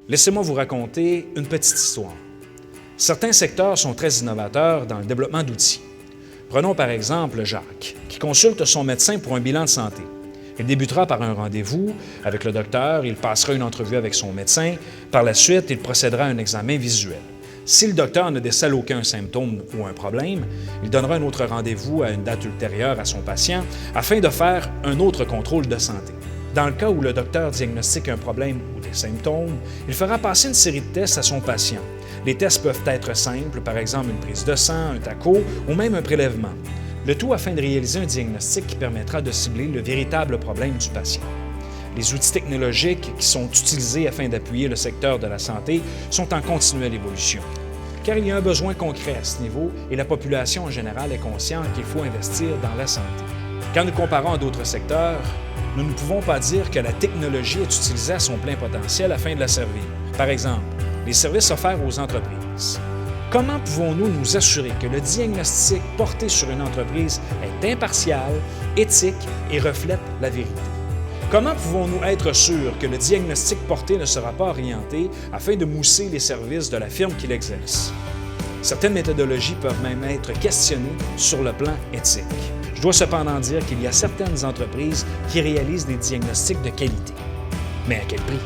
Laissez-moi vous raconter une petite histoire. Certains secteurs sont très innovateurs dans le développement d'outils. Prenons par exemple Jacques, qui consulte son médecin pour un bilan de santé. Il débutera par un rendez-vous avec le docteur, il passera une entrevue avec son médecin, par la suite, il procédera à un examen visuel. Si le docteur ne décèle aucun symptôme ou un problème, il donnera un autre rendez-vous à une date ultérieure à son patient afin de faire un autre contrôle de santé. Dans le cas où le docteur diagnostique un problème ou des symptômes, il fera passer une série de tests à son patient. Les tests peuvent être simples, par exemple une prise de sang, un taco ou même un prélèvement. Le tout afin de réaliser un diagnostic qui permettra de cibler le véritable problème du patient. Les outils technologiques qui sont utilisés afin d'appuyer le secteur de la santé sont en continuelle évolution. Car il y a un besoin concret à ce niveau et la population en général est consciente qu'il faut investir dans la santé. Quand nous comparons à d'autres secteurs, nous ne pouvons pas dire que la technologie est utilisée à son plein potentiel afin de la servir. Par exemple, les services offerts aux entreprises. Comment pouvons-nous nous assurer que le diagnostic porté sur une entreprise est impartial, éthique et reflète la vérité? Comment pouvons-nous être sûrs que le diagnostic porté ne sera pas orienté afin de mousser les services de la firme qui l'exerce? Certaines méthodologies peuvent même être questionnées sur le plan éthique. Je dois cependant dire qu'il y a certaines entreprises qui réalisent des diagnostics de qualité. Mais à quel prix?